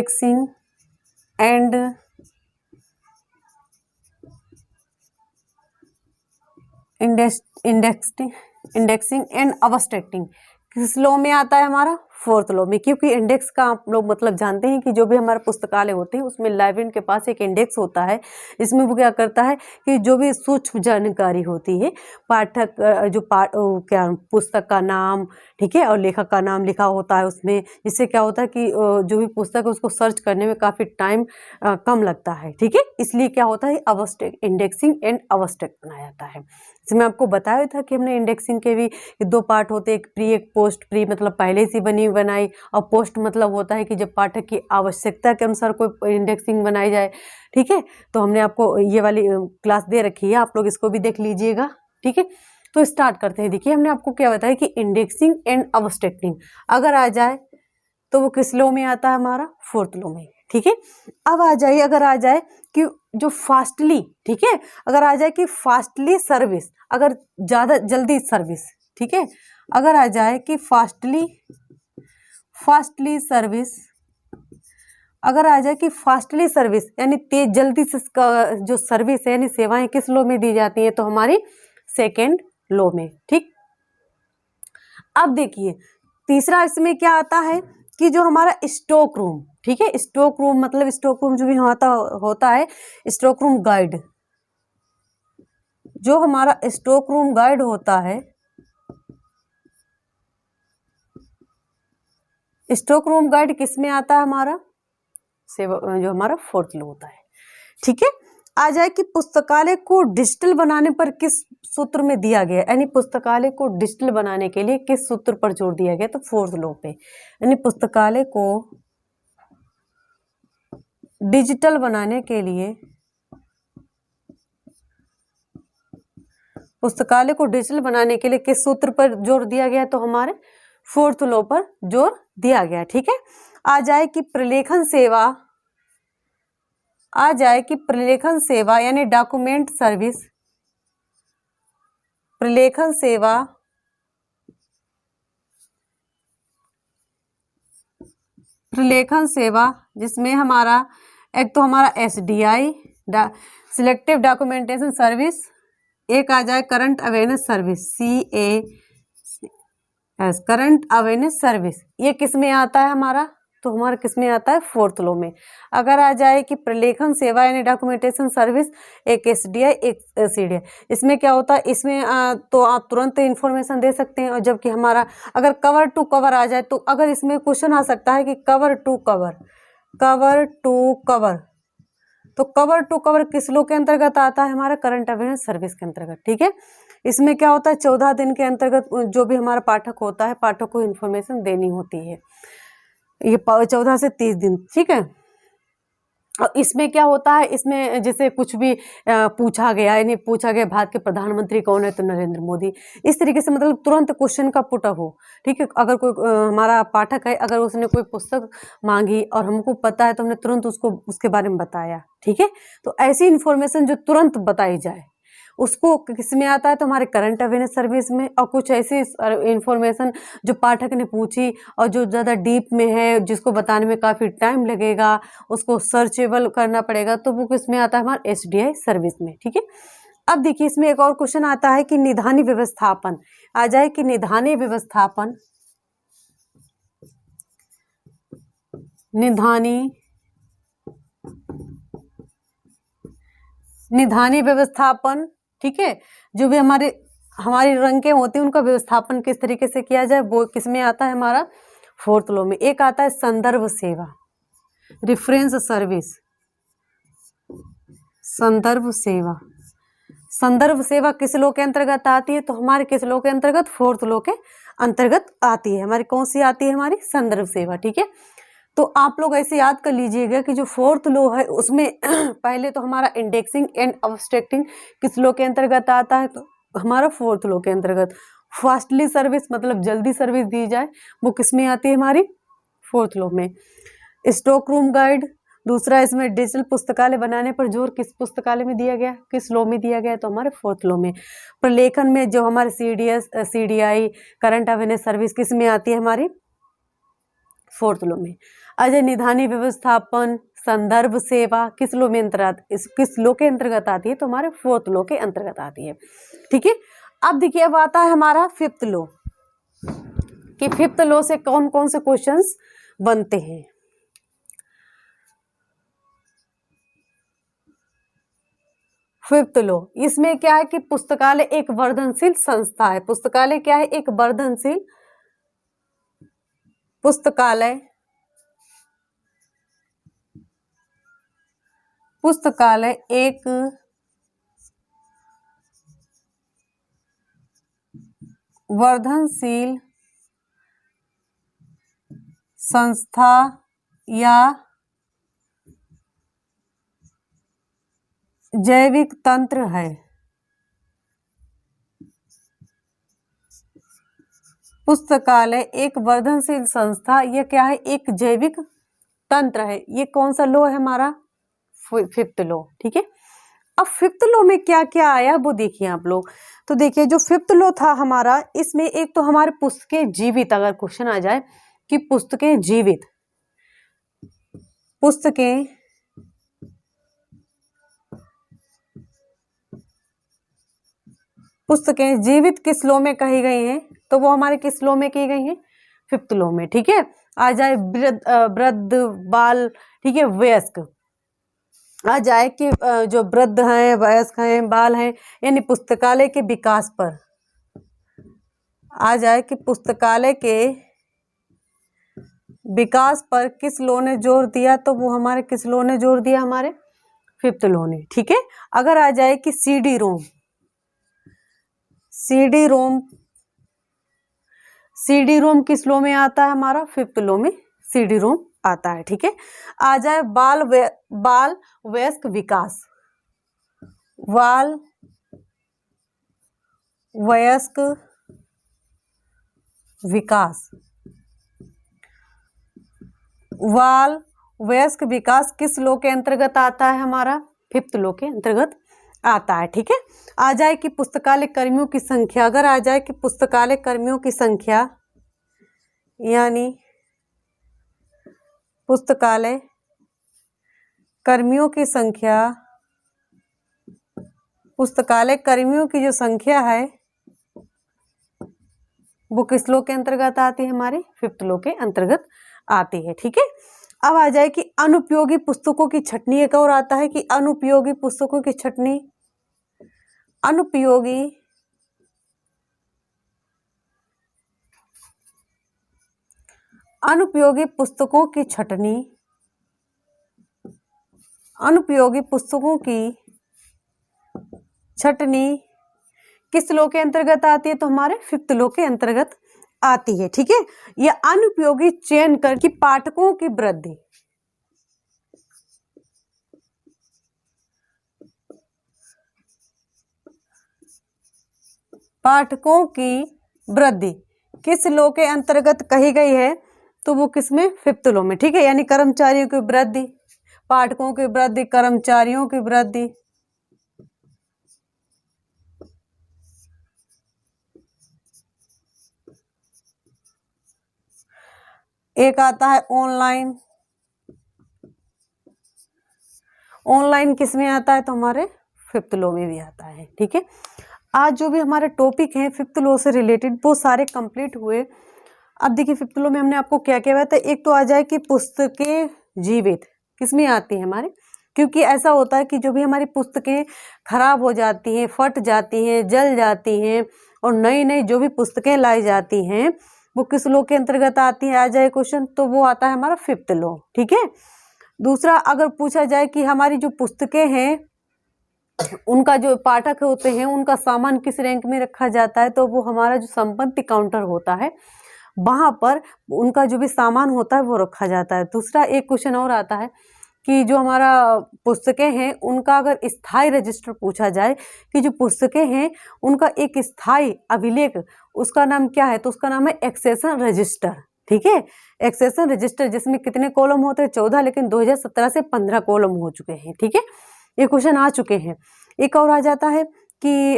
इंडेक्सिंग एंड अब्स्ट्रैक्टिंग किस लो में आता है, हमारा फोर्थ लो में। क्योंकि इंडेक्स का आप लोग मतलब जानते हैं कि जो भी हमारे पुस्तकालय होते हैं उसमें लाइब्रेरियन के पास एक इंडेक्स होता है। इसमें वो क्या करता है कि जो भी सूक्ष्म जानकारी होती है, पाठक क्या पुस्तक का नाम, ठीक है, और लेखक का नाम लिखा होता है उसमें, जिससे क्या होता है कि जो भी पुस्तक है उसको सर्च करने में काफ़ी टाइम कम लगता है। ठीक है, इसलिए क्या होता है, इंडेक्सिंग एंड अब्स्ट्रैक्ट बनाया जाता है। इसमें आपको बताया था कि हमने इंडेक्सिंग के भी दो पार्ट होते हैं, एक प्री एक पोस्ट। प्री मतलब पहले से बनी बनाई, और पोस्ट मतलब होता है कि जब पाठक की आवश्यकता के अनुसार कोई इंडेक्सिंग बनाई जाए। ठीक है, तो हमने आपको ये वाली क्लास दे रखी है, आप लोग इसको भी देख लीजिएगा। ठीक है, तो स्टार्ट करते हैं। देखिए हमने आपको क्या बताया कि इंडेक्सिंग एंड अब्स्ट्रैक्टिंग अगर आ जाए तो वो किस लो में आता है, हमारा फोर्थ लो में। ठीक है, अब आ जाइए, अगर आ जाए कि जो फास्टली, ठीक है, अगर आ जाए कि फास्टली सर्विस, अगर ज़्यादा जल्दी सर्विस, ठीक है, अगर आ जाए कि फास्टली सर्विस, अगर आ जाए कि फास्टली सर्विस यानी तेज जल्दी से जो सर्विस है यानी सेवाएं किस लो में दी जाती हैं, तो हमारी सेकेंड लो में। ठीक, अब देखिए तीसरा इसमें क्या आता है कि जो हमारा स्टॉक रूम, ठीक है, स्टॉक रूम मतलब स्टॉक रूम जो भी होता है स्टॉक रूम गाइड, जो हमारा स्टॉक रूम गाइड होता है, स्टॉक रूम गाइड किस में आता है, हमारा जो हमारा फोर्थ लो होता है। ठीक है, आ जाए कि पुस्तकालय को डिजिटल बनाने पर किस सूत्र में दिया गया, यानी पुस्तकालय को डिजिटल बनाने के लिए किस सूत्र पर जोर दिया गया, तो फोर्थ लो पे, यानी पुस्तकालय को डिजिटल बनाने के लिए पुस्तकालय को डिजिटल बनाने के लिए किस सूत्र पर जोर दिया गया? तो हमारे 4th लॉ पर जोर दिया गया। ठीक है, आ जाए कि प्रलेखन सेवा यानी डॉक्यूमेंट सर्विस, प्रलेखन सेवा जिसमें हमारा एक तो हमारा SDI सिलेक्टिव डॉक्यूमेंटेशन सर्विस, एक आ जाए current awareness service CAS current awareness service. ये किस में आता है हमारा? तो हमारा किस में आता है? 4th लॉ में। अगर आ जाए कि प्रलेखन सेवा यानी डॉक्यूमेंटेशन सर्विस, एक SDI एक CDI, इसमें क्या होता है? इसमें तो आप तुरंत इंफॉर्मेशन दे सकते हैं। और जबकि हमारा अगर कवर टू कवर आ जाए तो अगर इसमें क्वेश्चन आ सकता है कि कवर टू कवर, तो कवर टू कवर किस लॉ के अंतर्गत आता है? हमारा करंट अवेयरनेस सर्विस के अंतर्गत। ठीक है, इसमें क्या होता है? 14 दिन के अंतर्गत जो भी हमारा पाठक होता है, पाठक को इन्फॉर्मेशन देनी होती है, ये 14 से 30 दिन। ठीक है, और इसमें क्या होता है? इसमें जैसे कुछ भी पूछा गया, यानी पूछा गया भारत के प्रधानमंत्री कौन है? तो नरेंद्र मोदी। इस तरीके से मतलब तुरंत क्वेश्चन का पुटअप हो। ठीक है, अगर कोई हमारा पाठक है, अगर उसने कोई पुस्तक मांगी और हमको पता है तो हमने तुरंत उसको उसके बारे में बताया। ठीक है, तो ऐसी इन्फॉर्मेशन जो तुरंत बताई जाए उसको किस में आता है? तो हमारे करंट अवेयरनेस सर्विस में। और कुछ ऐसी इंफॉर्मेशन जो पाठक ने पूछी और जो ज़्यादा डीप में है, जिसको बताने में काफ़ी टाइम लगेगा, उसको सर्चेबल करना पड़ेगा, तो वो किस में आता है? हमारे SDI सर्विस में। ठीक है, अब देखिए इसमें एक और क्वेश्चन आता है कि निधानी व्यवस्थापन। आ जाए कि निधानी व्यवस्थापन। ठीक है, जो भी हमारी रंकें होती हैं उनका व्यवस्थापन किस तरीके से किया जाए, वो किस में आता है? हमारा 4th लॉ में। एक आता है संदर्भ सेवा, रेफरेंस सर्विस, संदर्भ सेवा किस लॉ के अंतर्गत आती है? तो हमारे किस लॉ के अंतर्गत? 4th लॉ के अंतर्गत आती है। हमारी कौन सी आती है? हमारी संदर्भ सेवा। ठीक है, तो आप लोग ऐसे याद कर लीजिएगा कि जो 4th लॉ है उसमें पहले तो हमारा इंडेक्सिंग एंड अब्स्ट्रैक्टिंग किस लॉ के अंतर्गत आता है? तो हमारा 4th लॉ के अंतर्गत। फास्टली सर्विस मतलब जल्दी सर्विस दी जाए, वो किस में आती है? हमारी 4th लॉ में। स्टॉक रूम गाइड, दूसरा इसमें डिजिटल पुस्तकालय बनाने पर जोर किस पुस्तकालय में दिया गया? किस लॉ में दिया गया? तो हमारे 4th लॉ में। प्रलेखन में जो हमारे CDI करंट अवेयरनेस सर्विस किस में आती है? हमारी 4th लॉ में। अजय निधानी व्यवस्थापन, संदर्भ सेवा किस लॉ में किस लॉ के अंतर्गत आती है? तो हमारे 4th लॉ के अंतर्गत आती है। ठीक है, अब देखिए अब आता है हमारा 5th लॉ कि 5th लॉ से कौन कौन से क्वेश्चंस बनते हैं। 5th लॉ, इसमें क्या है कि पुस्तकालय एक वर्धनशील संस्था है। पुस्तकालय क्या है? एक वर्धनशील पुस्तकालय एक वर्धनशील संस्था या जैविक तंत्र है। पुस्तकालय एक वर्धनशील संस्था, यह क्या है? एक जैविक तंत्र है। ये कौन सा लॉ है? हमारा 5th लॉ। ठीक है, अब 5th लॉ में क्या क्या आया वो देखिए आप लोग। तो देखिए जो 5th लॉ था हमारा, इसमें एक तो हमारे पुस्तकें जीवित, अगर क्वेश्चन आ जाए कि पुस्तकें जीवित किस लॉ में कही गई हैं? तो वो हमारे किस लॉ में की गई हैं? 5th लॉ में। ठीक है, आ जाए वृद्ध बाल, ठीक है, वयस्क, आ जाए कि जो वृद्ध हैं, वयस्क हैं, बाल हैं, यानी पुस्तकालय के विकास पर, आ जाए कि पुस्तकालय के विकास पर किस लॉ ने जोर दिया? तो वो हमारे किस लॉ ने जोर दिया? हमारे 5th लॉ ने। ठीक है, अगर आ जाए कि CD रोम किस लॉ में आता है? हमारा 5th लॉ में CD रोम आता है। ठीक है, आ जाए बाल वयस्क विकास, वयस्क विकास। बाल वयस्क विकास किस लॉ के अंतर्गत आता है? हमारा 5th लॉ के अंतर्गत आता है। ठीक है, आ जाए कि पुस्तकालय कर्मियों की संख्या, अगर आ जाए कि पुस्तकालय कर्मियों की संख्या, यानी पुस्तकालय कर्मियों की संख्या, पुस्तकालय कर्मियों की जो संख्या है वो किस लॉ के अंतर्गत आती है? हमारे 5th लॉ के अंतर्गत आती है। ठीक है, अब आ जाए कि अनुपयोगी पुस्तकों की छटनी। एक और आता है कि अनुपयोगी पुस्तकों की छटनी, अनुपयोगी पुस्तकों की छटनी, अनुपयोगी पुस्तकों की छटनी किस लॉ के अंतर्गत आती है? तो हमारे 5th लॉ के अंतर्गत आती है। ठीक है, यह अनुपयोगी चयन कर कि पाठकों की वृद्धि, पाठकों की वृद्धि किस लॉ के अंतर्गत कही गई है? तो वो किसमें? 5th लॉ में। ठीक है, यानी कर्मचारियों की वृद्धि, पाठकों की वृद्धि, कर्मचारियों की वृद्धि। एक आता है ऑनलाइन, ऑनलाइन किस में आता है? तो हमारे 5th लॉ में भी आता है। ठीक है, आज जो भी हमारे टॉपिक हैं 5th लॉ से रिलेटेड वो सारे कंप्लीट हुए। अब देखिए 5th लॉ में हमने आपको क्या क्या बताया। एक तो आ जाए कि पुस्तकें जीवित किस में आती है हमारे, क्योंकि ऐसा होता है कि जो भी हमारी पुस्तकें खराब हो जाती हैं, फट जाती हैं, जल जाती हैं और नई नई जो भी पुस्तकें लाई जाती हैं वो किस लॉ के अंतर्गत आती है? आ जाए क्वेश्चन तो वो आता है हमारा 5th लॉ। ठीक है, दूसरा अगर पूछा जाए कि हमारी जो पुस्तकें हैं उनका जो पाठक होते हैं उनका सामान किस रैंक में रखा जाता है? तो वो हमारा जो संपत्ति काउंटर होता है वहां पर उनका जो भी सामान होता है वो रखा जाता है। दूसरा एक क्वेश्चन और आता है कि जो हमारा पुस्तकें हैं उनका अगर स्थायी रजिस्टर पूछा जाए कि जो पुस्तकें हैं उनका एक स्थायी अभिलेख उसका नाम क्या है? तो उसका नाम है एक्सेशन रजिस्टर। ठीक है, एक्सेशन रजिस्टर जिसमें कितने कॉलम होते हैं? 14, लेकिन 2017 से 15 कॉलम हो चुके हैं। ठीक है, ये क्वेश्चन आ चुके हैं। एक और आ जाता है कि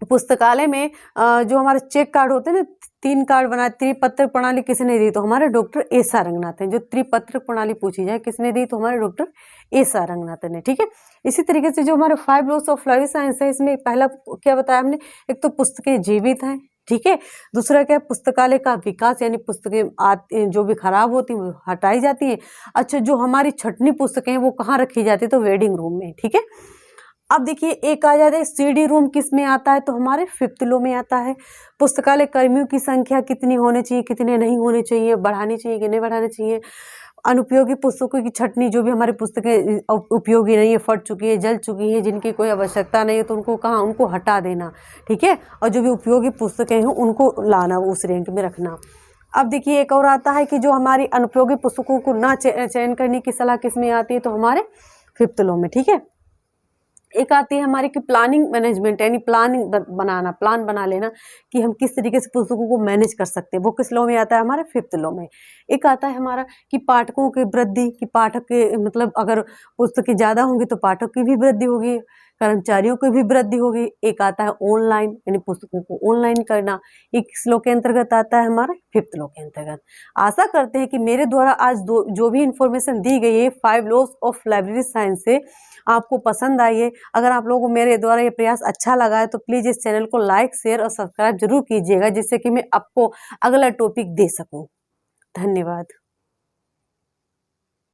पुस्तकालय में जो हमारे चेक कार्ड होते हैं ना, 3 कार्ड बना, त्रिपत्र प्रणाली किसने दी? तो हमारे डॉक्टर एस आर रंगनाथन। जो त्रिपत्र प्रणाली पूछी जाए किसने दी? तो हमारे डॉक्टर एस आर रंगनाथन ने। ठीक है, इसी तरीके से जो हमारे 5 लॉस ऑफ लाइफ साइंस है इसमें पहला क्या बताया हमने? एक तो पुस्तकें जीवित हैं। ठीक है, दूसरा क्या है? पुस्तकालय का विकास, यानी पुस्तकें जो भी खराब होती हैं वो हटाई जाती हैं। अच्छा, जो हमारी छटनी पुस्तकें हैं वो कहाँ रखी जाती है? तो वेडिंग रूम में। ठीक है, अब देखिए एक आ जाता है सीडी रूम किस में आता है? तो हमारे 5th लॉ में आता है। पुस्तकालय कर्मियों की संख्या कितनी होनी चाहिए, कितने नहीं होने चाहिए, बढ़ानी चाहिए कि नहीं बढ़ानी चाहिए। अनुपयोगी पुस्तकों की छटनी, जो भी हमारी पुस्तकें उपयोगी नहीं है, फट चुकी है, जल चुकी है, जिनकी कोई आवश्यकता नहीं है तो उनको कहाँ? उनको हटा देना। ठीक है, और जो भी उपयोगी पुस्तकें हैं उनको लाना, उस रैंक में रखना। अब देखिए एक और आता है कि जो हमारी अनुपयोगी पुस्तकों को ना चयन करने की सलाह किस में आती है? तो हमारे 5th लॉ में। ठीक है, एक आती है हमारी कि प्लानिंग मैनेजमेंट, यानी प्लानिंग बनाना, प्लान बना लेना कि हम किस तरीके से पुस्तकों को मैनेज कर सकते हैं, वो किस लॉ में आता है? हमारे 5th लॉ में। एक आता है हमारा कि पाठकों की वृद्धि, कि पाठक के मतलब अगर पुस्तकें ज़्यादा होंगी तो पाठक की भी वृद्धि होगी, कर्मचारियों की भी वृद्धि होगी। एक आता है ऑनलाइन, यानी पुस्तकों को ऑनलाइन करना, ये किस लॉ के अंतर्गत आता है? हमारे 5th लॉ के अंतर्गत। आशा करते हैं कि मेरे द्वारा आज जो भी इंफॉर्मेशन दी गई है 5 लॉस ऑफ लाइब्रेरी साइंस से आपको पसंद आई है। अगर आप लोगों को मेरे द्वारा ये प्रयास अच्छा लगा है तो प्लीज़ इस चैनल को लाइक, शेयर और सब्सक्राइब जरूर कीजिएगा, जिससे कि मैं आपको अगला टॉपिक दे सकूं। धन्यवाद।